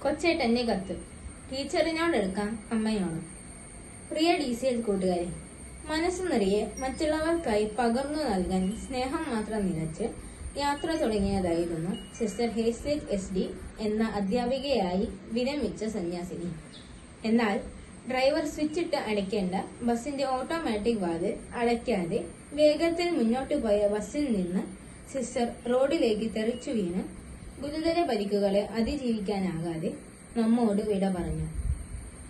കൊച്ചേട്ടന്റെ കത്ത് ടീച്ചറിനോടെടുക്കാം അമ്മയോടും. പ്രിയ DCL കൂട്ടുകാരെ, മനസ്സു നിറയെ മറ്റുള്ളവർക്കായി പകർന്നു നൽകാൻ സ്നേഹം മാത്രം നിറച്ച് യാത്ര തുടങ്ങിയതായിരുന്നു സിസ്റ്റർ ഹേസ്ലേറ്റ് SD എന്ന അധ്യാപികയായി വിരമിച്ച സന്യാസിനി. എന്നാൽ ഡ്രൈവർ സ്വിച്ചിട്ട് അടയ്ക്കേണ്ട ബസിന്റെ ഓട്ടോമാറ്റിക് വാതിൽ അടയ്ക്കാതെ വേഗത്തിൽ മുന്നോട്ടു പോയ ബസ്സിൽ നിന്ന് സിസ്റ്റർ റോഡിലേക്ക് തെറിച്ചു വീണ് ഗുരുതര പരിക്കുകളെ അതിജീവിക്കാനാകാതെ നമ്മോട് വിട പറഞ്ഞു.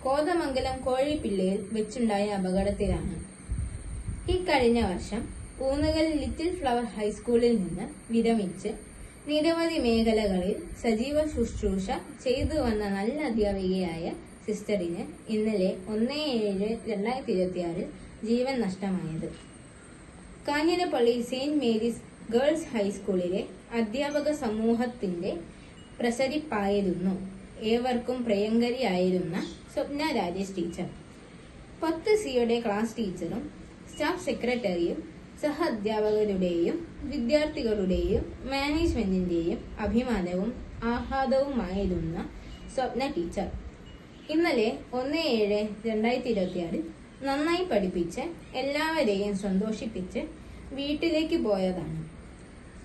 കോതമംഗലം കോഴിപ്പിള്ളയിൽ വെച്ചുണ്ടായ അപകടത്തിലാണ്. ഇക്കഴിഞ്ഞ വർഷം ഊന്നുകൽ ലിറ്റിൽ ഫ്ലവർ ഹൈസ്കൂളിൽ നിന്ന് വിരമിച്ച് നിരവധി മേഖലകളിൽ സജീവ ശുശ്രൂഷ ചെയ്തു വന്ന നല്ല അധ്യാപികയായ സിസ്റ്ററിന് ഇന്നലെ 1/7/2026 ജീവൻ നഷ്ടമായത്. കാഞ്ഞിരപ്പള്ളി സെന്റ് മേരീസ് ഗേൾസ് ഹൈസ്കൂളിലെ അധ്യാപക സമൂഹത്തിന്റെ പ്രസരിപ്പായിരുന്നു ഏവർക്കും പ്രിയങ്കരിയായിരുന്ന സ്വപ്ന രാജേഷ് ടീച്ചർ. 10C ക്ലാസ് ടീച്ചറും സ്റ്റാഫ് സെക്രട്ടറിയും സഹ അധ്യാപകരുടെയും വിദ്യാർത്ഥികളുടെയും മാനേജ്മെന്റിന്റെയും അഭിമാനവും ആഹ്ലാദവുമായിരുന്ന സ്വപ്ന ടീച്ചർ ഇന്നലെ 1/7/2026 നന്നായി പഠിപ്പിച്ച് എല്ലാവരെയും സന്തോഷിപ്പിച്ച് വീട്ടിലേക്ക് പോയതാണ്.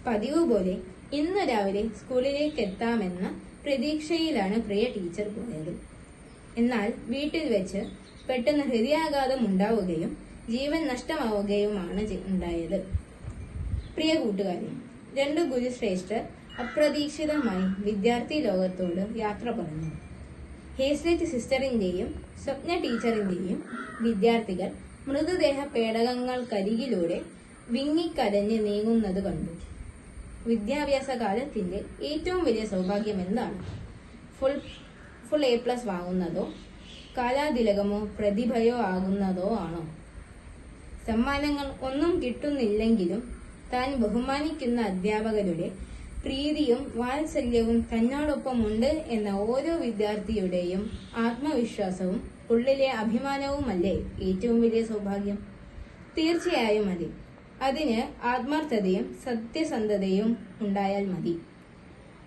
പതിവ് പോലെ ഇന്ന് രാവിലെ സ്കൂളിലേക്ക് എത്താമെന്ന പ്രതീക്ഷയിലാണ് പ്രിയ ടീച്ചർ പോയത്. എന്നാൽ വീട്ടിൽ വെച്ച് പെട്ടെന്ന് ഹൃദയാഘാതം ഉണ്ടാവുകയും ജീവൻ നഷ്ടമാവുകയുമാണ് ഉണ്ടായത്. പ്രിയ കൂട്ടുകാരെ, 2 ഗുരുശ്രേഷ്ഠർ അപ്രതീക്ഷിതമായി വിദ്യാർത്ഥി ലോകത്തോട് യാത്ര പറഞ്ഞു. ഹേസ്ലേറ്റ് സിസ്റ്ററിന്റെയും സ്വപ്ന ടീച്ചറിന്റെയും വിദ്യാർത്ഥികൾ മൃതദേഹ പേടകങ്ങൾക്കരികിലൂടെ വിങ്ങിക്കരഞ്ഞ് നീങ്ങുന്നത് കണ്ടു. വിദ്യാഭ്യാസ കാലത്തിന്റെ ഏറ്റവും വലിയ സൗഭാഗ്യം എന്താണ്? ഫുൾ A+ വാങ്ങുന്നതോ കാലാതിലകമോ പ്രതിഭയോ ആകുന്നതോ ആണോ? സമ്മാനങ്ങൾ ഒന്നും കിട്ടുന്നില്ലെങ്കിലും താൻ ബഹുമാനിക്കുന്ന അധ്യാപകരുടെ പ്രീതിയും വാത്സല്യവും തന്നോടൊപ്പമുണ്ട് എന്ന ഓരോ വിദ്യാർത്ഥിയുടെയും ആത്മവിശ്വാസവും ഉള്ളിലെ അഭിമാനവുമല്ലേ ഏറ്റവും വലിയ സൗഭാഗ്യം? തീർച്ചയായും മതി. അതിന് ആത്മാർത്ഥതയും സത്യസന്ധതയും ഉണ്ടായാൽ മതി.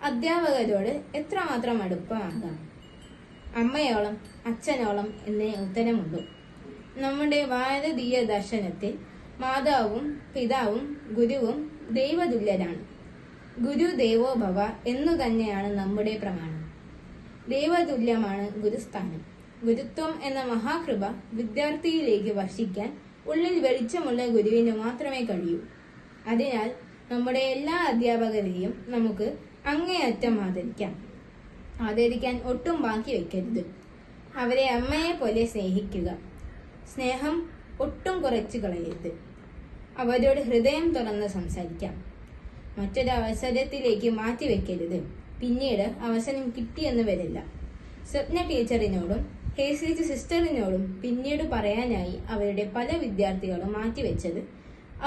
അധ്യാപകരോട് എത്രമാത്രം അടുപ്പമാകാം? അമ്മയോളം അച്ഛനോളം എന്നേ ഉത്തരമുള്ളൂ. നമ്മുടെ ഭാരതീയ ദർശനത്തിൽ മാതാവും പിതാവും ഗുരുവും ദൈവതുല്യരാണ്. ഗുരു ദേവോ ഭവ എന്നു തന്നെയാണ് നമ്മുടെ പ്രമാണം. ദൈവതുല്യമാണ് ഗുരുസ്ഥാനം. ഗുരുത്വം എന്ന മഹാകൃപ വിദ്യാർത്ഥിയിലേക്ക് വർഷിക്കാൻ ഉള്ളിൽ വെളിച്ചമുള്ള ഗുരുവിന് മാത്രമേ കഴിയൂ. അതിനാൽ നമ്മുടെ എല്ലാ അധ്യാപകരെയും നമുക്ക് അങ്ങേയറ്റം ആദരിക്കാൻ ഒട്ടും ബാക്കി വെക്കരുത്. അവരെ അമ്മയെ പോലെ സ്നേഹിക്കുക. സ്നേഹം ഒട്ടും കുറച്ചു കളയരുത്. അവരോട് ഹൃദയം തുറന്ന് സംസാരിക്കാം. മറ്റൊരവസരത്തിലേക്ക് മാറ്റിവെക്കരുത്. പിന്നീട് അവസരം കിട്ടിയെന്ന് വരില്ല. സ്വപ്ന ടീച്ചറിനോടും ഹേസ്ലേറ്റ് സിസ്റ്ററിനോടും പിന്നീട് പറയാനായി അവരുടെ പല വിദ്യാർത്ഥികളും മാറ്റിവെച്ചത്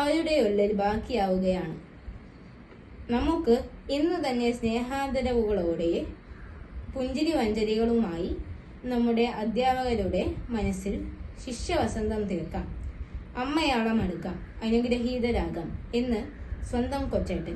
അവരുടെ ഉള്ളിൽ ബാക്കിയാവുകയാണ്. നമുക്ക് ഇന്ന് തന്നെ സ്നേഹാദരവുകളോടെ പുഞ്ചിരി വഞ്ചരികളുമായി നമ്മുടെ അധ്യാപകരുടെ മനസ്സിൽ ശിഷ്യവസന്തം തീർക്കാം. അമ്മയാളം എടുക്കാം, അനുഗ്രഹീതരാകാം എന്ന് സ്വന്തം കൊച്ചേട്ടൻ.